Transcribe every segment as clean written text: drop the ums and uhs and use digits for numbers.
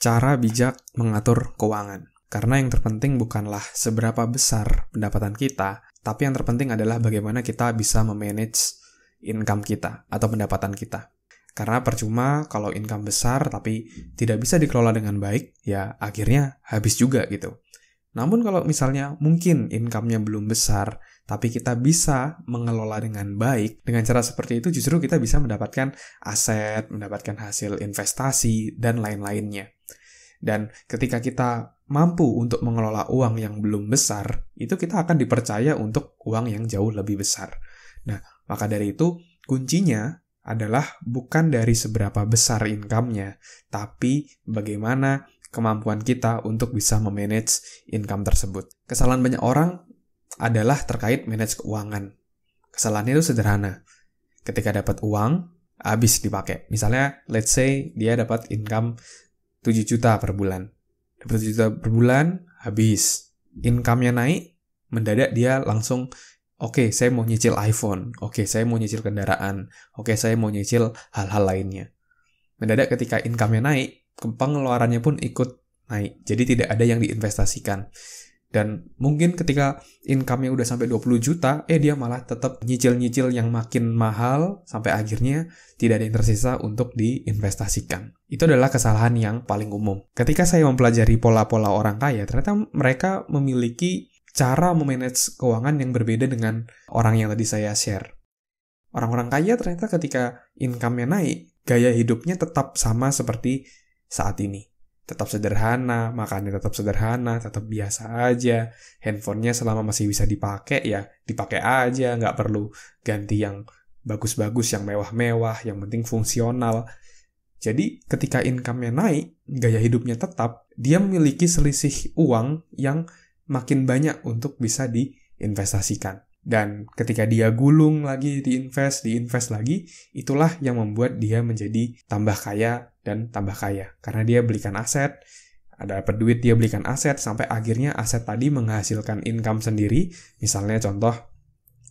cara bijak mengatur keuangan. Karena yang terpenting bukanlah seberapa besar pendapatan kita, tapi yang terpenting adalah bagaimana kita bisa memanage income kita atau pendapatan kita. Karena percuma kalau income besar tapi tidak bisa dikelola dengan baik, ya akhirnya habis juga gitu. Namun kalau misalnya mungkin income-nya belum besar, tapi kita bisa mengelola dengan baik, dengan cara seperti itu justru kita bisa mendapatkan aset, mendapatkan hasil investasi, dan lain-lainnya. Dan ketika kita mampu untuk mengelola uang yang belum besar, itu kita akan dipercaya untuk uang yang jauh lebih besar. Nah, maka dari itu kuncinya adalah bukan dari seberapa besar income-nya, tapi bagaimana kemampuan kita untuk bisa memanage income tersebut. Kesalahan banyak orang adalah terkait manage keuangan. Kesalahannya itu sederhana. Ketika dapat uang, habis dipakai. Misalnya, let's say dia dapat income 7 juta per bulan. Dapat 7 juta per bulan, habis. Income-nya naik, mendadak dia langsung, oke, saya mau nyicil iPhone. Oke, saya mau nyicil kendaraan. Oke, saya mau nyicil hal-hal lainnya. Mendadak ketika income-nya naik, pengeluarannya pun ikut naik. Jadi tidak ada yang diinvestasikan. Dan mungkin ketika income-nya udah sampai 20 juta, dia malah tetap nyicil-nyicil yang makin mahal, sampai akhirnya tidak ada yang tersisa untuk diinvestasikan. Itu adalah kesalahan yang paling umum. Ketika saya mempelajari pola-pola orang kaya, ternyata mereka memiliki cara memanage keuangan yang berbeda dengan orang yang tadi saya share. Orang-orang kaya ternyata ketika income-nya naik, gaya hidupnya tetap sama seperti saat ini. Tetap sederhana, makannya tetap sederhana, tetap biasa aja. Handphonenya selama masih bisa dipakai, ya dipakai aja, nggak perlu ganti yang bagus-bagus, yang mewah-mewah, yang penting fungsional. Jadi ketika income-nya naik, gaya hidupnya tetap, dia memiliki selisih uang yang makin banyak untuk bisa diinvestasikan. Dan ketika dia gulung lagi, diinvest lagi, itulah yang membuat dia menjadi tambah kaya dan tambah kaya. Karena dia belikan aset, ada dapat duit dia belikan aset, sampai akhirnya aset tadi menghasilkan income sendiri. Misalnya contoh,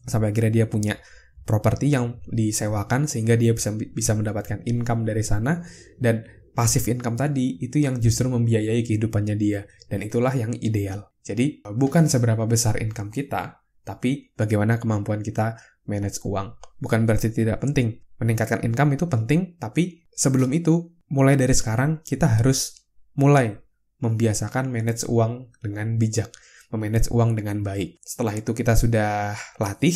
sampai akhirnya dia punya properti yang disewakan sehingga dia bisa mendapatkan income dari sana, dan passive income tadi itu yang justru membiayai kehidupannya dia, dan itulah yang ideal. Jadi bukan seberapa besar income kita, tapi bagaimana kemampuan kita manage uang. Bukan berarti tidak penting. Meningkatkan income itu penting, tapi sebelum itu, mulai dari sekarang kita harus mulai membiasakan manage uang dengan bijak, memanage uang dengan baik. Setelah itu kita sudah latih,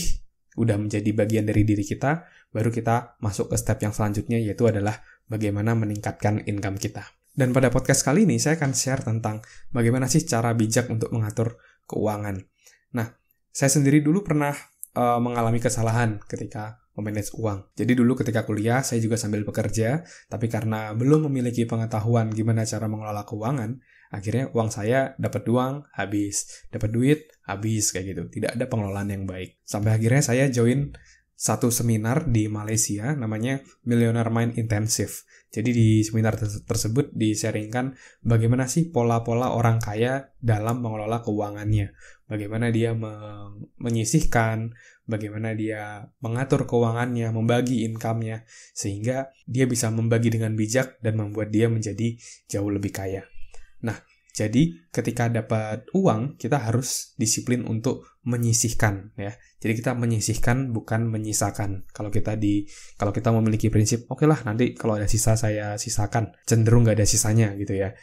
udah menjadi bagian dari diri kita, baru kita masuk ke step yang selanjutnya, yaitu adalah bagaimana meningkatkan income kita. Dan pada podcast kali ini saya akan share tentang bagaimana sih cara bijak untuk mengatur keuangan. Nah, saya sendiri dulu pernah mengalami kesalahan ketika memanage uang. Jadi dulu ketika kuliah, saya juga sambil bekerja, tapi karena belum memiliki pengetahuan gimana cara mengelola keuangan, akhirnya uang saya dapat uang, habis. Dapat duit, habis, kayak gitu. Tidak ada pengelolaan yang baik. Sampai akhirnya saya join satu seminar di Malaysia, namanya Millionaire Mind Intensive. Jadi di seminar tersebut di-sharingkan bagaimana sih pola-pola orang kaya dalam mengelola keuangannya. Bagaimana dia menyisihkan, bagaimana dia mengatur keuangannya, membagi income-nya, sehingga dia bisa membagi dengan bijak dan membuat dia menjadi jauh lebih kaya. Nah, jadi ketika dapat uang, kita harus disiplin untuk menyisihkan, ya. Jadi kita menyisihkan bukan menyisakan. Kalau kita memiliki prinsip, oke lah nanti kalau ada sisa saya sisakan, cenderung nggak ada sisanya gitu ya.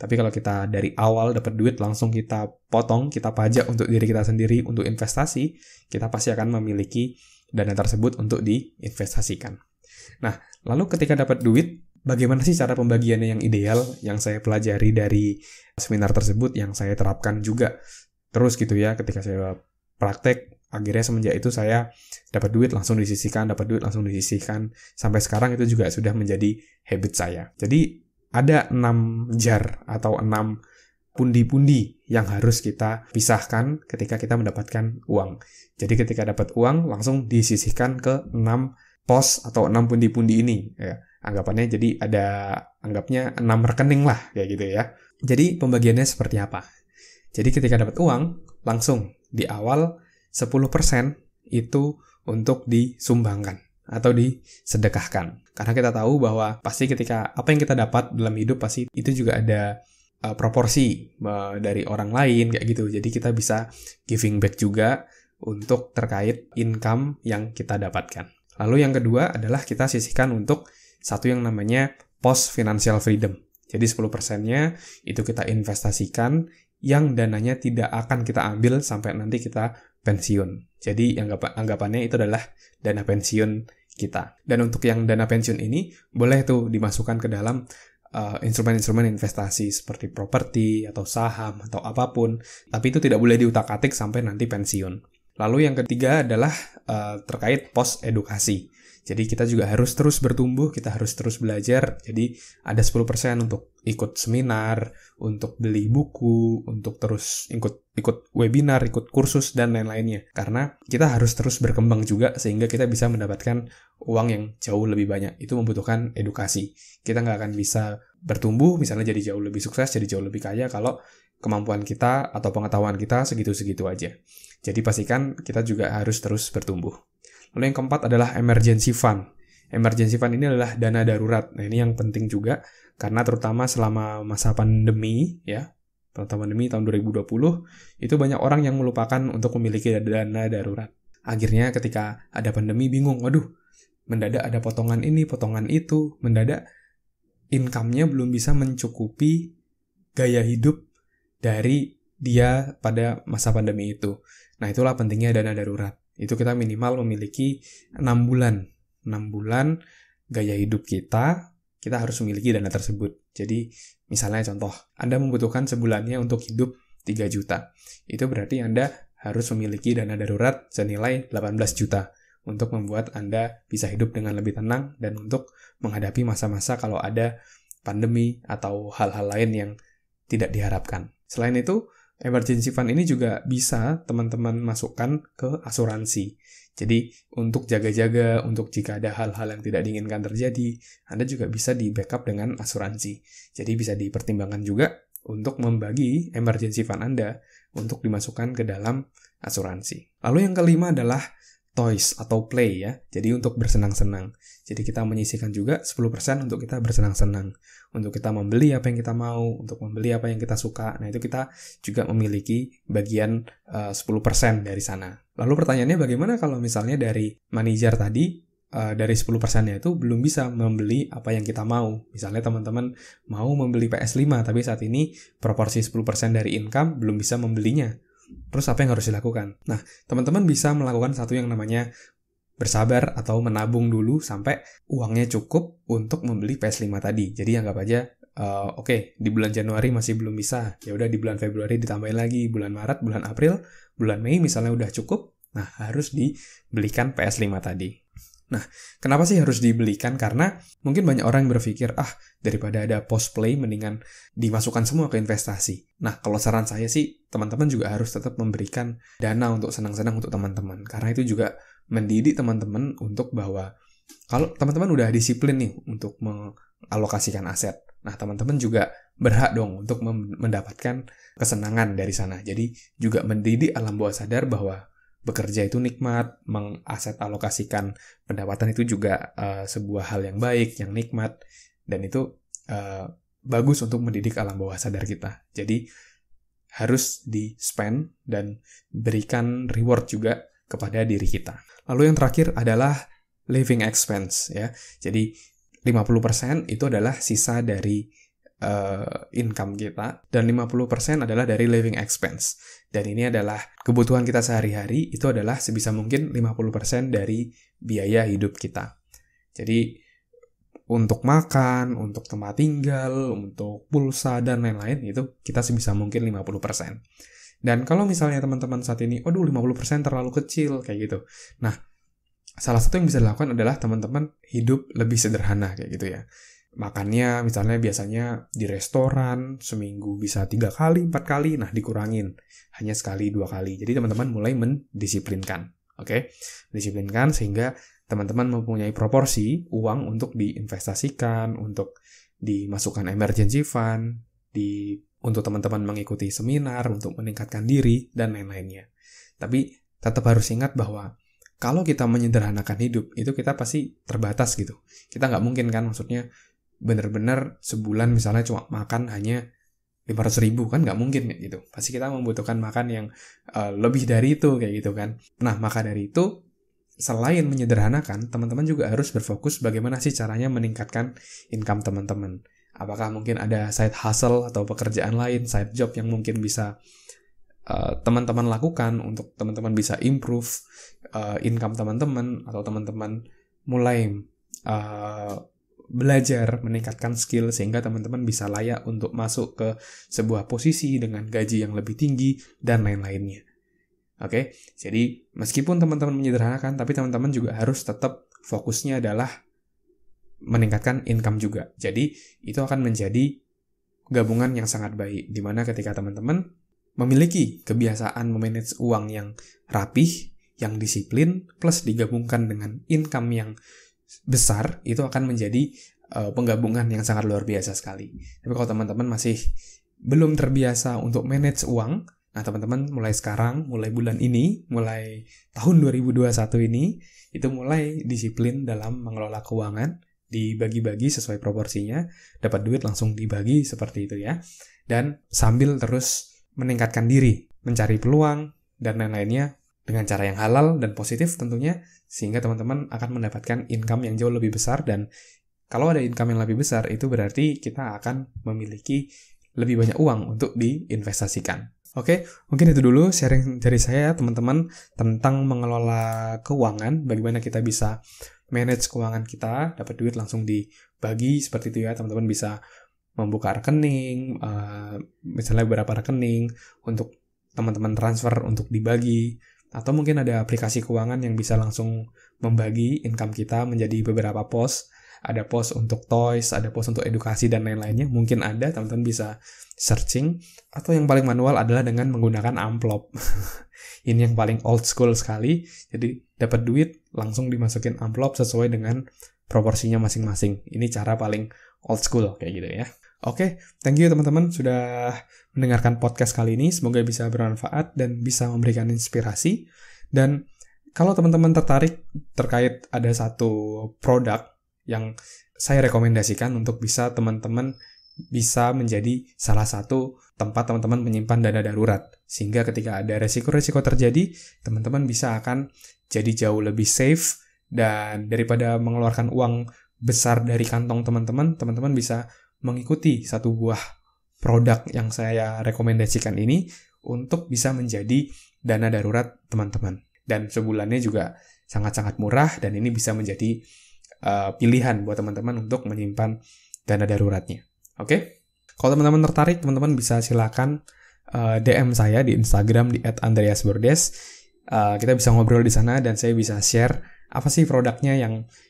Tapi kalau kita dari awal dapat duit langsung kita potong, kita pajak untuk diri kita sendiri untuk investasi, kita pasti akan memiliki dana tersebut untuk diinvestasikan. Nah, lalu ketika dapat duit, bagaimana sih cara pembagiannya yang ideal yang saya pelajari dari seminar tersebut, yang saya terapkan juga terus gitu ya. Ketika saya praktek, akhirnya semenjak itu saya dapat duit langsung disisihkan, sampai sekarang itu juga sudah menjadi habit saya. Jadi ada 6 jar atau 6 pundi-pundi yang harus kita pisahkan ketika kita mendapatkan uang. Jadi ketika dapat uang langsung disisihkan ke 6 pos atau 6 pundi-pundi ini ya. Anggapannya jadi anggapnya 6 rekening lah kayak gitu ya. Jadi pembagiannya seperti apa? Jadi ketika dapat uang langsung di awal 10% itu untuk disumbangkan atau disedekahkan. Karena kita tahu bahwa pasti ketika apa yang kita dapat dalam hidup pasti itu juga ada proporsi dari orang lain kayak gitu. Jadi kita bisa giving back juga untuk terkait income yang kita dapatkan. Lalu yang kedua adalah kita sisihkan untuk satu yang namanya post financial freedom. Jadi 10%-nya itu kita investasikan yang dananya tidak akan kita ambil sampai nanti kita pensiun. Jadi anggapannya itu adalah dana pensiun kita. Dan untuk yang dana pensiun ini boleh tuh dimasukkan ke dalam instrumen-instrumen investasi seperti properti atau saham atau apapun. Tapi itu tidak boleh diutak-atik sampai nanti pensiun. Lalu yang ketiga adalah terkait post edukasi. Jadi kita juga harus terus bertumbuh, kita harus terus belajar. Jadi ada 10% untuk ikut seminar, untuk beli buku, untuk terus ikut webinar, ikut kursus, dan lain-lainnya. Karena kita harus terus berkembang juga sehingga kita bisa mendapatkan uang yang jauh lebih banyak. Itu membutuhkan edukasi. Kita nggak akan bisa bertumbuh, misalnya jadi jauh lebih sukses, jadi jauh lebih kaya kalau kemampuan kita atau pengetahuan kita segitu-segitu aja. Jadi pastikan kita juga harus terus bertumbuh. Lalu yang keempat adalah emergency fund. Emergency fund ini adalah dana darurat. Nah, ini yang penting juga karena terutama selama masa pandemi ya, pandemi tahun 2020, itu banyak orang yang melupakan untuk memiliki dana darurat. Akhirnya ketika ada pandemi bingung, waduh, mendadak ada potongan ini, potongan itu, mendadak income-nya belum bisa mencukupi gaya hidup dari dia pada masa pandemi itu. Nah, itulah pentingnya dana darurat. Itu kita minimal memiliki 6 bulan. 6 bulan gaya hidup kita harus memiliki dana tersebut. Jadi, misalnya contoh, Anda membutuhkan sebulannya untuk hidup 3 juta. Itu berarti Anda harus memiliki dana darurat senilai 18 juta untuk membuat Anda bisa hidup dengan lebih tenang dan untuk menghadapi masa-masa kalau ada pandemi atau hal-hal lain yang tidak diharapkan. Selain itu, emergency fund ini juga bisa teman-teman masukkan ke asuransi. Jadi untuk jaga-jaga, untuk jika ada hal-hal yang tidak diinginkan terjadi, Anda juga bisa di backup dengan asuransi. Jadi bisa dipertimbangkan juga untuk membagi emergency fund Anda untuk dimasukkan ke dalam asuransi. Lalu yang kelima adalah toys atau play ya. Jadi untuk bersenang-senang. Jadi kita menyisihkan juga 10% untuk kita bersenang-senang. Untuk kita membeli apa yang kita mau, untuk membeli apa yang kita suka. Nah, itu kita juga memiliki bagian 10% dari sana. Lalu pertanyaannya bagaimana kalau misalnya dari manajer tadi dari 10%-nya itu belum bisa membeli apa yang kita mau. Misalnya teman-teman mau membeli PS5 tapi saat ini proporsi 10% dari income belum bisa membelinya. Terus apa yang harus dilakukan? Nah, teman-teman bisa melakukan satu yang namanya bersabar atau menabung dulu sampai uangnya cukup untuk membeli PS5 tadi. Jadi anggap aja, oke, di bulan Januari masih belum bisa. Ya udah di bulan Februari ditambahin lagi, bulan Maret, bulan April, bulan Mei misalnya udah cukup. Nah, harus dibelikan PS5 tadi. Nah, kenapa sih harus dibelikan? Karena mungkin banyak orang yang berpikir, daripada ada post play, mendingan dimasukkan semua ke investasi. Nah, kalau saran saya sih, teman-teman juga harus tetap memberikan dana untuk senang-senang untuk teman-teman. Karena itu juga mendidik teman-teman untuk bahwa, kalau teman-teman udah disiplin nih untuk mengalokasikan aset, nah teman-teman juga berhak dong untuk mendapatkan kesenangan dari sana. Jadi juga mendidik alam bawah sadar bahwa bekerja itu nikmat, mengaset alokasikan pendapatan itu juga sebuah hal yang baik, yang nikmat, dan itu bagus untuk mendidik alam bawah sadar kita. Jadi harus di-spend dan berikan reward juga kepada diri kita. Lalu yang terakhir adalah living expense ya. Jadi 50% itu adalah sisa dari income kita, dan 50% adalah dari living expense. Dan ini adalah kebutuhan kita sehari-hari, itu adalah sebisa mungkin 50% dari biaya hidup kita. Jadi untuk makan, untuk tempat tinggal, untuk pulsa, dan lain-lain, itu kita sebisa mungkin 50%. Dan kalau misalnya teman-teman saat ini, 50% terlalu kecil, kayak gitu. Nah, salah satu yang bisa dilakukan adalah teman-teman hidup lebih sederhana, kayak gitu ya. Makannya misalnya biasanya di restoran seminggu bisa 3 kali, 4 kali, nah dikurangin hanya sekali, 2 kali. Jadi teman-teman mulai mendisiplinkan, oke? Disiplinkan sehingga teman-teman mempunyai proporsi uang untuk diinvestasikan, untuk dimasukkan emergency fund, untuk teman-teman mengikuti seminar, untuk meningkatkan diri, dan lain-lainnya. Tapi tetap harus ingat bahwa kalau kita menyederhanakan hidup, itu kita pasti terbatas gitu. Kita nggak mungkin kan, maksudnya benar-benar sebulan misalnya cuma makan hanya 500.000 kan nggak mungkin gitu. Pasti kita membutuhkan makan yang lebih dari itu kayak gitu kan. Nah, maka dari itu selain menyederhanakan, teman-teman juga harus berfokus bagaimana sih caranya meningkatkan income teman-teman. Apakah mungkin ada side hustle atau pekerjaan lain, side job yang mungkin bisa teman-teman lakukan untuk teman-teman bisa improve income teman-teman, atau teman-teman mulai belajar meningkatkan skill sehingga teman-teman bisa layak untuk masuk ke sebuah posisi dengan gaji yang lebih tinggi dan lain-lainnya. Oke, jadi meskipun teman-teman menyederhanakan, tapi teman-teman juga harus tetap fokusnya adalah meningkatkan income juga. Jadi itu akan menjadi gabungan yang sangat baik, dimana ketika teman-teman memiliki kebiasaan memanage uang yang rapih, yang disiplin, plus digabungkan dengan income yang besar, itu akan menjadi penggabungan yang sangat luar biasa sekali. Tapi kalau teman-teman masih belum terbiasa untuk manage uang, nah teman-teman mulai sekarang, mulai bulan ini, mulai tahun 2021 ini, itu mulai disiplin dalam mengelola keuangan, dibagi-bagi sesuai proporsinya, dapat duit langsung dibagi seperti itu ya. Dan sambil terus meningkatkan diri, mencari peluang, dan lain-lainnya dengan cara yang halal dan positif tentunya, sehingga teman-teman akan mendapatkan income yang jauh lebih besar. Dan kalau ada income yang lebih besar, itu berarti kita akan memiliki lebih banyak uang untuk diinvestasikan. Oke, mungkin itu dulu sharing dari saya teman-teman tentang mengelola keuangan, bagaimana kita bisa manage keuangan kita, dapat duit langsung dibagi seperti itu ya, teman-teman bisa membuka rekening, misalnya beberapa rekening untuk teman-teman transfer untuk dibagi, atau mungkin ada aplikasi keuangan yang bisa langsung membagi income kita menjadi beberapa pos. Ada pos untuk toys, ada pos untuk edukasi dan lain-lainnya. Mungkin ada, teman-teman bisa searching. Atau yang paling manual adalah dengan menggunakan amplop. Ini yang paling old school sekali. Jadi dapat duit langsung dimasukin amplop sesuai dengan proporsinya masing-masing. Ini cara paling old school kayak gitu ya. Oke, thank you teman-teman sudah mendengarkan podcast kali ini. Semoga bisa bermanfaat dan bisa memberikan inspirasi. Dan kalau teman-teman tertarik terkait ada satu produk yang saya rekomendasikan untuk bisa teman-teman bisa menjadi salah satu tempat teman-teman menyimpan dana darurat. Sehingga ketika ada resiko-resiko terjadi, teman-teman bisa akan jadi jauh lebih safe. Dan daripada mengeluarkan uang besar dari kantong teman-teman, teman-teman bisa mengikuti satu buah produk yang saya rekomendasikan ini untuk bisa menjadi dana darurat teman-teman. Dan sebulannya juga sangat-sangat murah, dan ini bisa menjadi pilihan buat teman-teman untuk menyimpan dana daruratnya. Oke? Kalau teman-teman tertarik, teman-teman bisa silakan DM saya di Instagram di @andreasbordes. Kita bisa ngobrol di sana dan saya bisa share apa sih produknya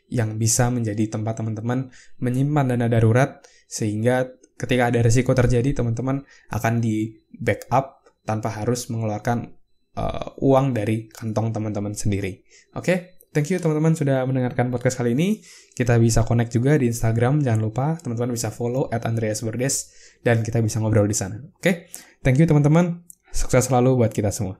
yang bisa menjadi tempat teman-teman menyimpan dana darurat, sehingga ketika ada risiko terjadi, teman-teman akan di backup tanpa harus mengeluarkan uang dari kantong teman-teman sendiri. Oke? Thank you teman-teman sudah mendengarkan podcast kali ini. Kita bisa connect juga di Instagram. Jangan lupa teman-teman bisa follow @andreasbordes dan kita bisa ngobrol di sana. Oke? Thank you teman-teman. Sukses selalu buat kita semua.